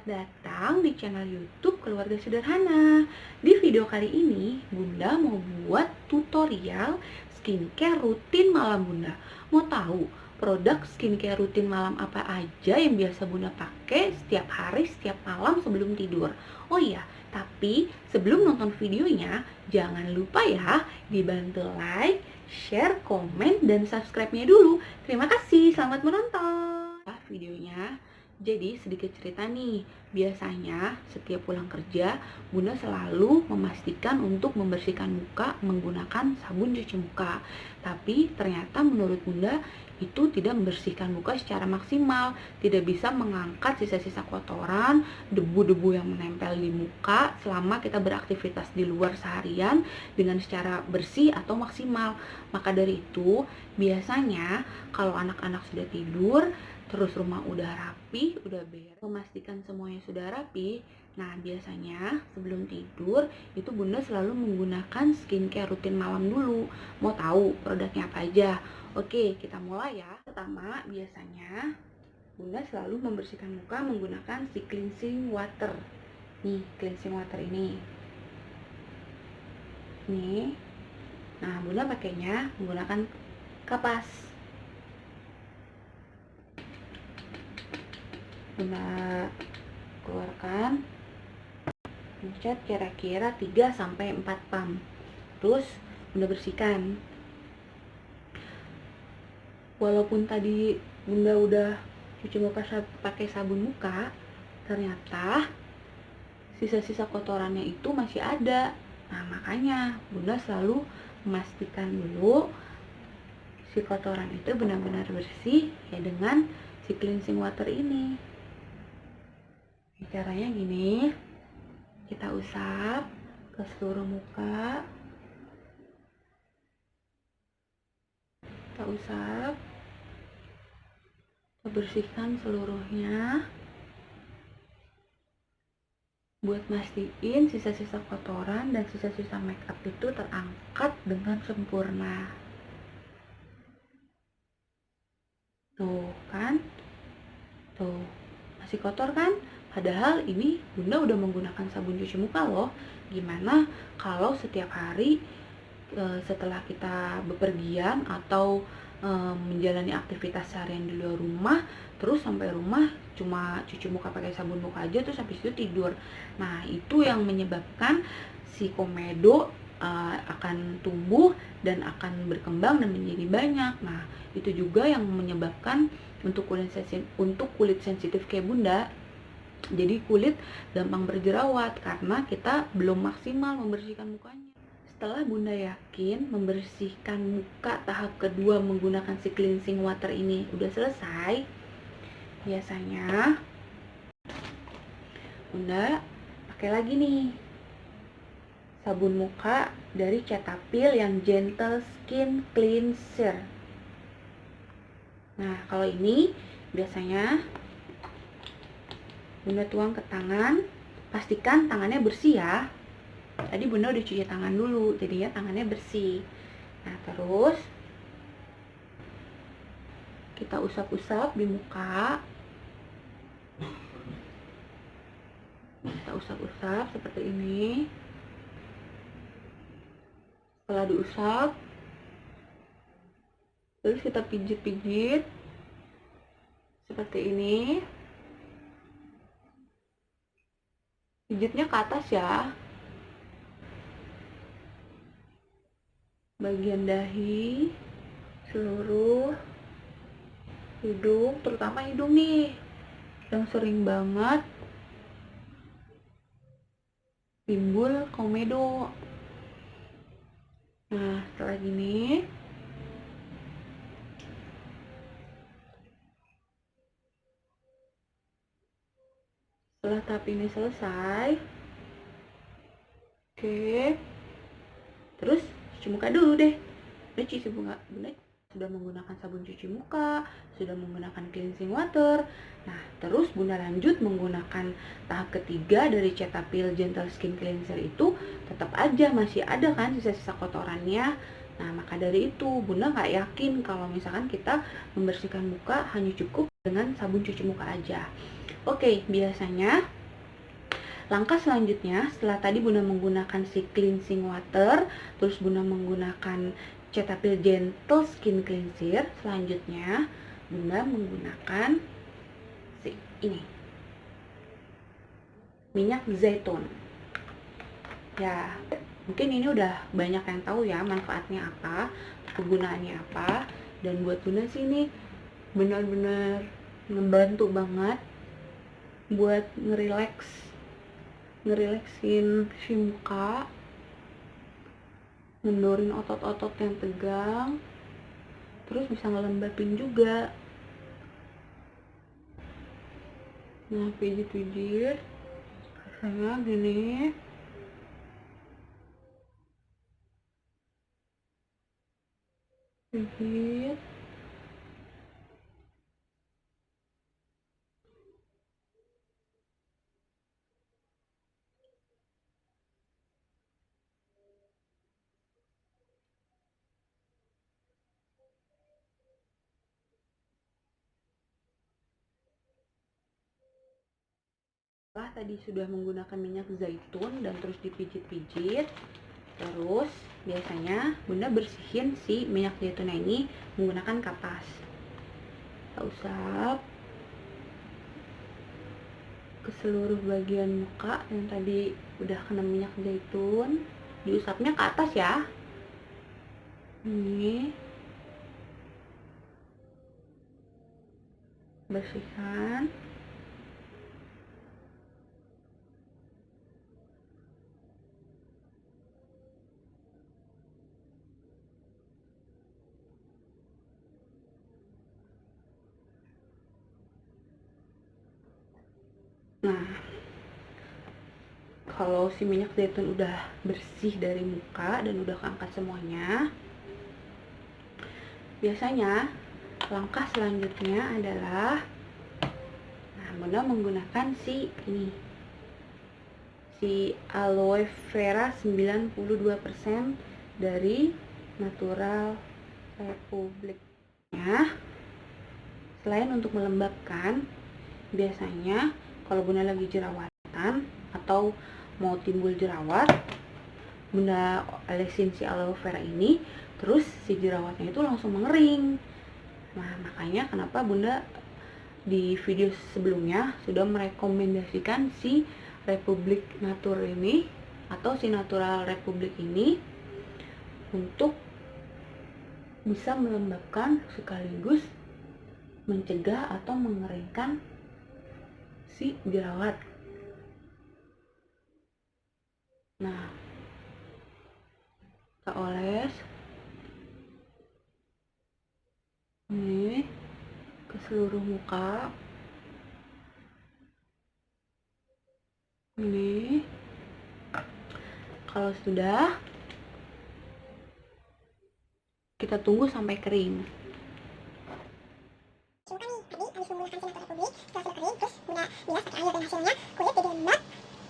datang di channel YouTube Keluarga Sederhana. Di video kali ini, Bunda mau buat tutorial skincare rutin malam Bunda. Mau tahu produk skincare rutin malam apa aja yang biasa Bunda pakai setiap hari, setiap malam sebelum tidur? Oh iya, tapi sebelum nonton videonya, jangan lupa ya dibantu like, share, komen, dan subscribe-nya dulu. Terima kasih, selamat menonton videonya. Jadi sedikit cerita nih, biasanya setiap pulang kerja, Bunda selalu memastikan untuk membersihkan muka menggunakan sabun cuci muka. Tapi ternyata menurut Bunda itu tidak membersihkan muka secara maksimal, tidak bisa mengangkat sisa-sisa kotoran, debu-debu yang menempel di muka selama kita beraktivitas di luar seharian dengan secara bersih atau maksimal. Maka dari itu, biasanya kalau anak-anak sudah tidur, terus rumah udah rapi, udah beres, memastikan semuanya sudah rapi. Nah, biasanya sebelum tidur itu Bunda selalu menggunakan skincare rutin malam dulu. Mau tahu produknya apa aja? Oke, kita mulai ya. Pertama, biasanya Bunda selalu membersihkan muka menggunakan si cleansing water. Nih, cleansing water ini. Nih. Nah, Bunda pakainya menggunakan kapas. Bunda keluarkan, pencet kira-kira 3-4 pump, terus Bunda bersihkan. Walaupun tadi Bunda udah cuci muka pakai sabun muka, ternyata sisa-sisa kotorannya itu masih ada. Nah, makanya Bunda selalu memastikan dulu si kotoran itu benar-benar bersih ya dengan si cleansing water ini. Caranya gini, kita usap ke seluruh muka, kita usap, kita bersihkan seluruhnya buat mastiin sisa-sisa kotoran dan sisa-sisa makeup itu terangkat dengan sempurna. Tuh kan, tuh masih kotor kan? Padahal ini Bunda udah menggunakan sabun cuci muka loh. Gimana kalau setiap hari setelah kita bepergian atau menjalani aktivitas seharian di luar rumah, terus sampai rumah cuma cuci muka pakai sabun muka aja terus habis itu tidur. Nah, itu yang menyebabkan si komedo akan tumbuh dan akan berkembang dan menjadi banyak. Nah, itu juga yang menyebabkan untuk kulit sensitif kayak Bunda, jadi kulit gampang berjerawat karena kita belum maksimal membersihkan mukanya. Setelah Bunda yakin membersihkan muka tahap kedua menggunakan si cleansing water ini udah selesai, biasanya Bunda pakai lagi nih sabun muka dari Cetaphil yang Gentle Skin Cleanser. Nah, kalau ini biasanya Bunda tuang ke tangan, pastikan tangannya bersih ya. Tadi Bunda udah cuci tangan dulu, jadinya tangannya bersih. Nah, terus kita usap-usap di muka. Kita usap-usap seperti ini. Setelah diusap, terus kita pijit-pijit seperti ini. Pijitnya ke atas ya, bagian dahi, seluruh hidung, terutama hidung nih yang sering banget timbul komedo. Nah, setelah gini setelah tahap ini selesai, oke, terus cuci muka dulu deh. Bunda sudah menggunakan sabun cuci muka, sudah menggunakan cleansing water. Nah, terus Bunda lanjut menggunakan tahap ketiga dari Cetaphil Gentle Skin Cleanser itu, tetap aja masih ada kan sisa-sisa kotorannya. Nah, maka dari itu Bunda nggak yakin kalau misalkan kita membersihkan muka hanya cukup dengan sabun cuci muka aja. Oke, biasanya Langkah selanjutnya, setelah tadi Bunda menggunakan si cleansing water, terus Bunda menggunakan Cetaphil Gentle Skin Cleanser, selanjutnya Bunda menggunakan si ini, minyak zaitun. Ya, mungkin ini udah banyak yang tahu ya manfaatnya apa, kegunaannya apa, dan buat Bunda sih ini benar-benar ngebantu banget buat ngerileksin si muka, ngendorin otot-otot yang tegang, terus bisa ngelembapin juga. Nah, pijit-pijit rasanya gini, pijit. Setelah tadi sudah menggunakan minyak zaitun dan terus dipijit-pijit, terus biasanya Bunda bersihin si minyak zaitunnya ini menggunakan kapas. Kita usap ke seluruh bagian muka yang tadi udah kena minyak zaitun. Diusapnya ke atas ya. Ini bersihkan. Nah, kalau si minyak zaitun udah bersih dari muka dan udah keangkat semuanya, biasanya langkah selanjutnya adalah Bunda menggunakan si aloe vera 92% dari Natural Republic. Selain untuk melembabkan, biasanya kalau Bunda lagi jerawatan atau mau timbul jerawat, Bunda olesin si aloe vera ini, terus si jerawatnya itu langsung mengering. Nah, makanya kenapa Bunda di video sebelumnya sudah merekomendasikan si Republic Natur ini atau si Natural Republic ini untuk bisa melembabkan sekaligus mencegah atau mengeringkan si jerawat. Nah, kita oles ini ke seluruh muka. Ini kalau sudah, kita tunggu sampai kering. Tadi habis menggunakan Senator Republik, setelah sudah kering, terus Bunda bilas pakai air dan hasilnya kulit jadi lembab,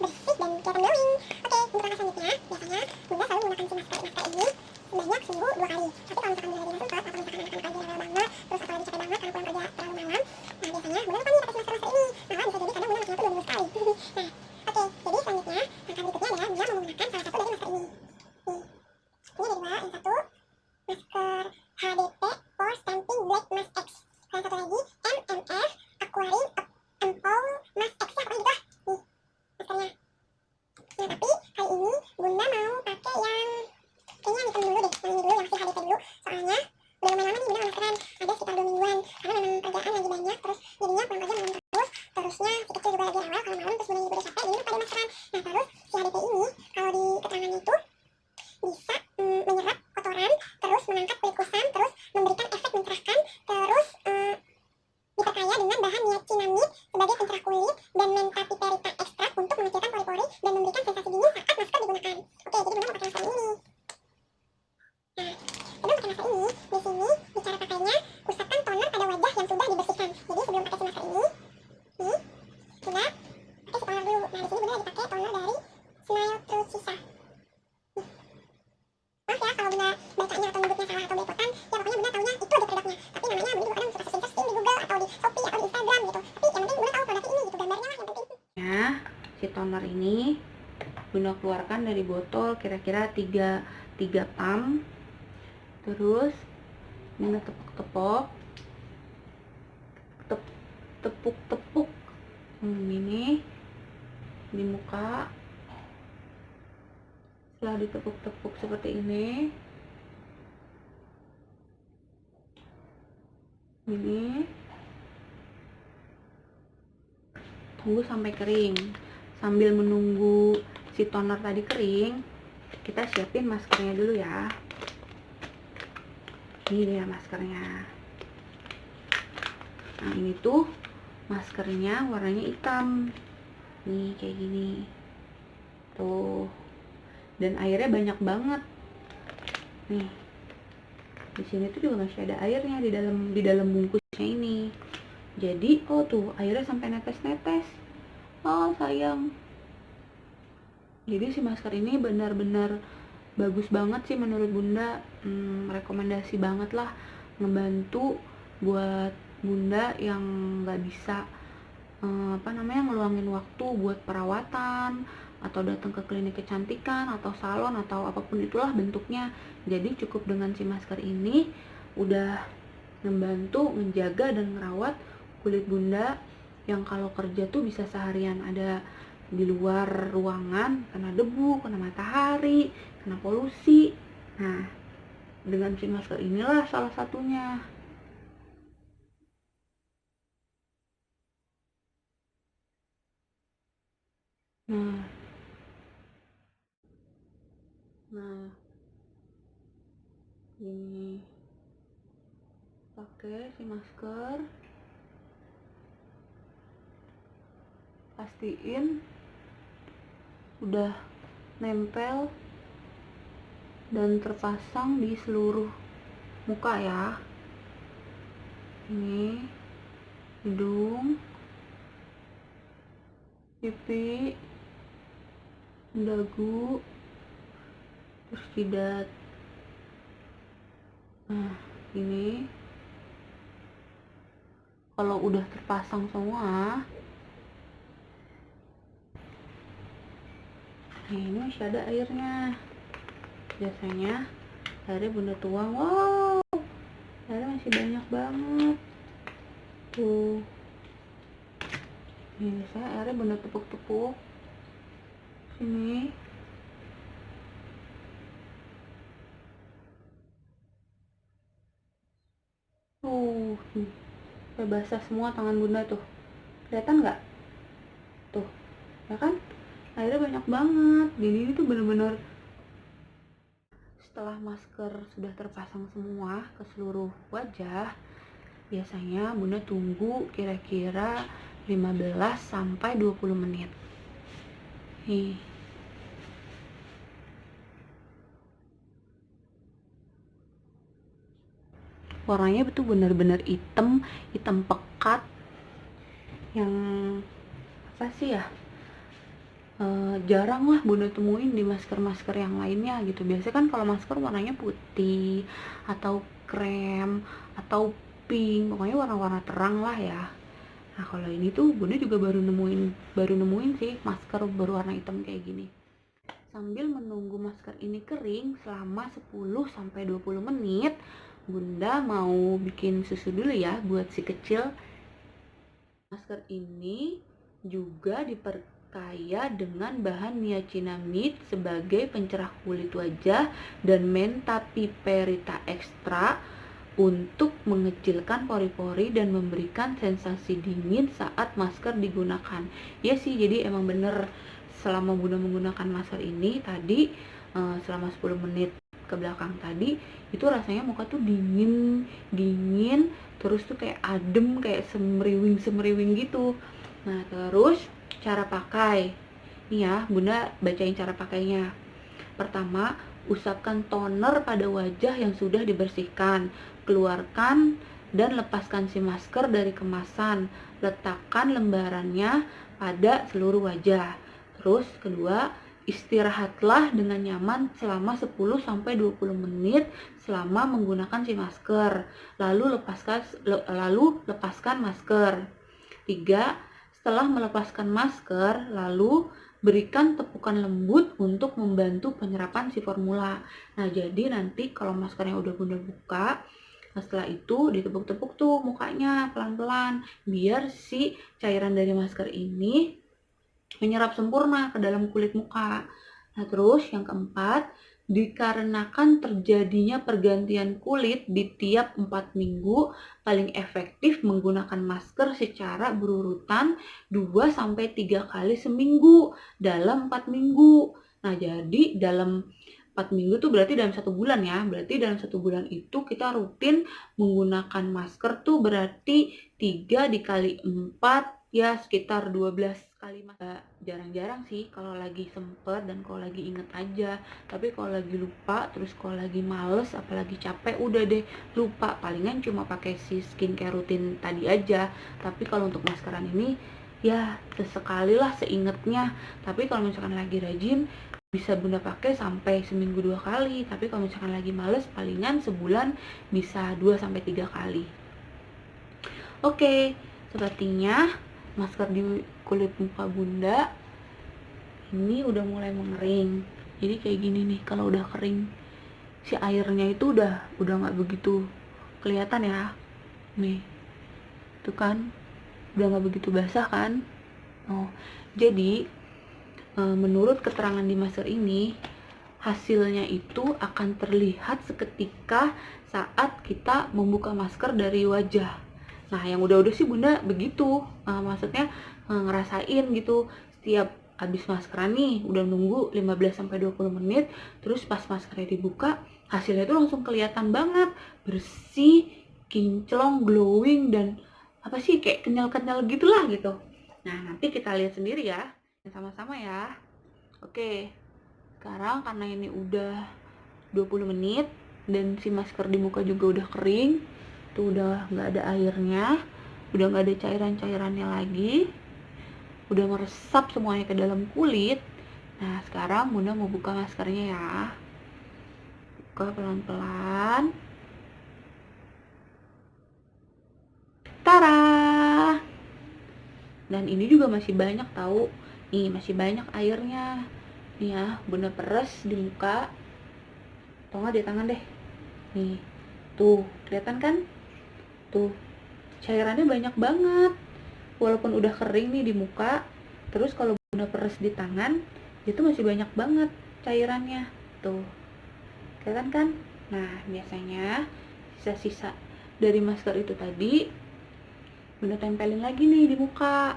bersih dan kelihatan glowing. Oke, untuk langkah selanjutnya, biasanya Bunda selalu menggunakan si masker ini sebanyak seminggu 2 kali. Tapi kalau misalkan Bunda lagi sempat atau misalkan anak-anak lagi rewel banget, terus atau lagi capek banget karena pulang kerja terlalu malam, nah biasanya Bunda lupa nih pakai si masker ini. Malah bisa jadi karena Bunda pakainya tuh 2 minggu sekali. Nah, oke, jadi selanjutnya langkah berikutnya adalah Bunda mau menggunakan salah satu dari masker ini. Nih, ini ada 2, yang satu masker HDP Pore Stamping Black Mask X. Yang satu lagi MMF Aquarin Ampoule Mask X, ya pokoknya gitu lah. Nih maskernya. Nah, tapi kali ini Bunda mau pakai yang kayaknya yang hitam dulu deh, yang ini dulu, yang si HDP dulu. Soalnya belum lama nih Bunda mau maskeran, ada sekitar 2 mingguan. Karena memang kerjaan lagi banyak, terus jadinya pulang kerja malam terus. Terusnya si kecil juga lagi rewel kalau malam, terus Bunda juga udah capek, jadi lupa deh maskeran. Nah, terus si HDP ini kalau di keterangannya itu bisa menyerap kotoran, terus menangkap kulit kusam, terus memberikan efek mencerahkan, terus diperkaya dengan bahan niacinamide sebagai pencerah kulit dan mentapiperita ekstrak untuk mengecilkan pori-pori dan memberikan sensasi dingin saat masker digunakan. Oke, jadi Bunda mau pakai masker ini. Nah, sebelum pakai masker ini, di sini di cara pakainya usapkan toner pada wajah yang sudah dibersihkan. Jadi sebelum pakai si masker ini, nih, Bunda pakai si toner dulu. Nah, di sini Bunda lagi pakai toner dari Smile True Sisa. Maaf ya kalau Bunda bacanya atau nyebutnya salah atau belepotan, ya pokoknya Bunda taunya itu aja produknya. Tapi namanya Bunda juga kadang suka searching di Google atau di Shopee atau di Instagram gitu. Tapi yang penting Bunda tahu produk ini gitu, gambarnya lah yang penting. Ya, si toner ini Bunda keluarkan dari botol kira-kira 3 pump. Terus Bunda tepuk-tepuk ini di muka. Setelah ditepuk-tepuk seperti ini, tunggu sampai kering. Sambil menunggu si toner tadi kering, kita siapin maskernya dulu ya. Ini dia maskernya. Nah, ini tuh maskernya warnanya hitam nih, kayak gini tuh, dan airnya banyak banget nih. Di sini tuh juga masih ada airnya di dalam bungkusnya ini. Jadi tuh airnya sampai netes-netes. Sayang. Jadi si masker ini benar-benar bagus banget sih menurut Bunda. Rekomendasi banget lah, ngebantu buat Bunda yang nggak bisa ngeluangin waktu buat perawatan atau datang ke klinik kecantikan atau salon atau apapun itulah bentuknya. Jadi cukup dengan si masker ini udah membantu menjaga dan merawat kulit Bunda yang kalau kerja tuh bisa seharian ada di luar ruangan, kena debu, kena matahari, kena polusi. Nah, dengan si masker inilah salah satunya. Nah, ini pakai si masker, pastiin udah nempel dan terpasang di seluruh muka ya. Ini hidung, pipi, dagu, terus jidat. Nah, ini kalau udah terpasang semua, ini masih ada airnya. Biasanya airnya Bunda tuang, wow, airnya masih banyak banget tuh. Ini saya airnya Bunda tepuk-tepuk sini. Udah basah semua tangan Bunda tuh, kelihatan nggak? Tuh, ya kan? Airnya banyak banget. Jadi ini tuh bener-bener. Setelah masker sudah terpasang semua ke seluruh wajah, biasanya Bunda tunggu kira-kira 15 sampai 20 menit. Nih. Warnanya betul bener-bener hitam pekat, yang apa sih ya, jarang lah Bunda temuin di masker-masker yang lainnya gitu. Biasanya kan kalau masker warnanya putih atau krem atau pink, pokoknya warna-warna terang lah ya. Nah, kalau ini tuh Bunda juga baru nemuin sih masker berwarna hitam kayak gini. Sambil menunggu masker ini kering selama 10 sampai 20 menit, Bunda mau bikin susu dulu ya buat si kecil. Masker ini juga diperkaya dengan bahan niacinamide sebagai pencerah kulit wajah dan mentapiperita ekstra untuk mengecilkan pori-pori dan memberikan sensasi dingin saat masker digunakan. Ya sih, jadi emang bener selama Bunda menggunakan masker ini tadi selama 10 menit ke belakang tadi, itu rasanya muka tuh dingin, terus tuh kayak adem, kayak semriwing gitu. Nah, terus cara pakai nih ya, Bunda bacain cara pakainya. Pertama, usapkan toner pada wajah yang sudah dibersihkan. Keluarkan dan lepaskan si masker dari kemasan. Letakkan lembarannya pada seluruh wajah. Terus kedua, istirahatlah dengan nyaman selama 10-20 menit selama menggunakan si masker. Lalu lepaskan masker. 3. Setelah melepaskan masker, lalu berikan tepukan lembut untuk membantu penyerapan si formula. Nah, jadi nanti kalau maskernya udah Bunda buka, setelah itu ditepuk-tepuk tuh mukanya pelan-pelan biar si cairan dari masker ini menyerap sempurna ke dalam kulit muka. Nah, terus yang keempat, dikarenakan terjadinya pergantian kulit di tiap 4 minggu, paling efektif menggunakan masker secara berurutan 2-3 kali seminggu dalam 4 minggu. Nah, jadi dalam 4 minggu tuh berarti dalam 1 bulan ya. Berarti dalam 1 bulan itu kita rutin menggunakan masker tuh berarti 3 dikali 4 ya sekitar 12 kali. Jarang-jarang sih kalau lagi sempet dan kalau lagi inget aja, tapi kalau lagi lupa terus kalau lagi males apalagi capek udah deh lupa, palingan cuma pakai si skincare rutin tadi aja. Tapi kalau untuk maskeran ini ya sesekali lah seingetnya, tapi kalau misalkan lagi rajin bisa Bunda pakai sampai seminggu 2 kali, tapi kalau misalkan lagi males palingan sebulan bisa 2-3 kali. Oke, sepertinya masker di kulit muka Bunda ini udah mulai mengering. Jadi kayak gini nih, kalau udah kering si airnya itu udah nggak begitu kelihatan ya. Nih, tuh kan udah nggak begitu basah kan. Oh, jadi menurut keterangan di masker ini, hasilnya itu akan terlihat seketika saat kita membuka masker dari wajah. Nah, yang udah-udah sih Bunda begitu, maksudnya ngerasain gitu setiap habis maskeran nih, udah nunggu 15-20 menit, terus pas maskernya dibuka, hasilnya itu langsung kelihatan banget, bersih, kinclong, glowing, dan apa sih kayak kenyal-kenyal gitulah gitu. Nah, nanti kita lihat sendiri ya, sama-sama ya. Oke, sekarang karena ini udah 20 menit dan si masker di muka juga udah kering, tuh udah nggak ada airnya, udah nggak ada cairan-cairannya lagi, udah meresap semuanya ke dalam kulit. Nah, sekarang Bunda mau buka maskernya ya. Buka pelan-pelan. Tara! Dan ini juga masih banyak tahu. Nih, masih banyak airnya. Nih ya, Bunda peres di muka. Atau nggak di tangan deh. Nih, tuh, kelihatan kan? Tuh, cairannya banyak banget. Walaupun udah kering nih di muka, terus kalau Bunda peres di tangan, itu masih banyak banget cairannya. Tuh, kelihatan kan? Nah, biasanya sisa-sisa dari masker itu tadi Bunda tempelin lagi nih di muka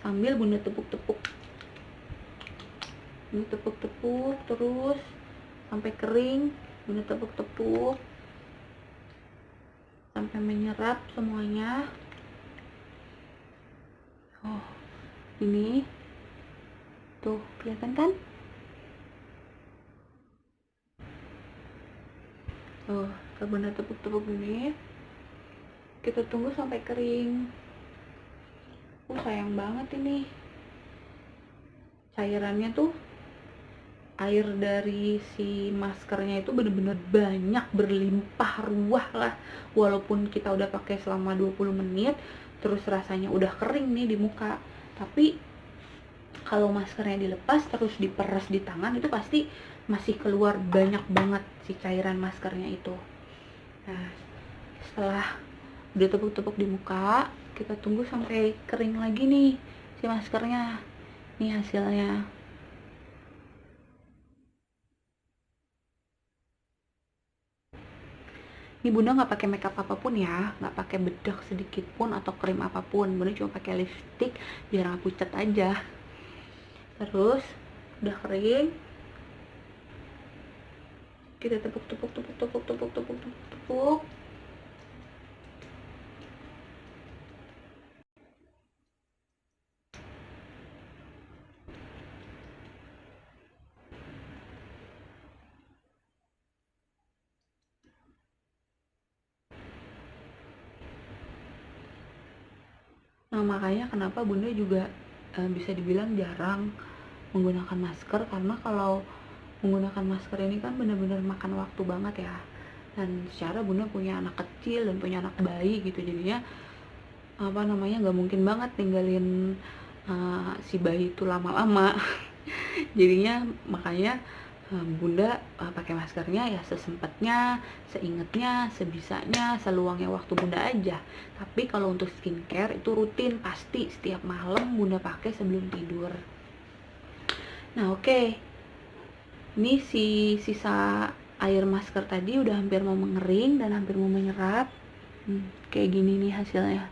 sambil Bunda tepuk-tepuk. Bunda tepuk-tepuk terus sampai kering. Bunda tepuk-tepuk sampai menyerap semuanya. Oh, ini tuh kelihatan kan? Tuh, kita Bunda tepuk-tepuk ini. Kita tunggu sampai kering. Sayang banget ini. Cairannya tuh, air dari si maskernya itu bener-bener banyak, berlimpah ruah lah. Walaupun kita udah pakai selama 20 menit, terus rasanya udah kering nih di muka. Tapi kalau maskernya dilepas terus diperes di tangan, itu pasti masih keluar banyak banget si cairan maskernya itu. Nah, setelah udah tepuk-tepuk di muka, kita tunggu sampai kering lagi nih si maskernya. Nih hasilnya. Ini Bunda nggak pakai makeup apapun ya, nggak pakai bedak sedikit pun atau krim apapun. Bunda cuma pakai lipstick biar nggak pucat aja. Terus udah kering, kita tepuk. Nah, makanya kenapa Bunda juga bisa dibilang jarang menggunakan masker, karena kalau menggunakan masker ini kan benar-benar makan waktu banget ya. Dan secara Bunda punya anak kecil dan punya anak bayi gitu, jadinya nggak mungkin banget tinggalin si bayi itu lama-lama. Jadinya makanya Bunda pakai maskernya ya sesempatnya, seingetnya, sebisanya, seluangnya waktu Bunda aja. Tapi kalau untuk skincare itu rutin, pasti setiap malam Bunda pakai sebelum tidur. Nah, oke. Ini sisa air masker tadi udah hampir mau mengering dan hampir mau menyerap. Kayak gini nih hasilnya.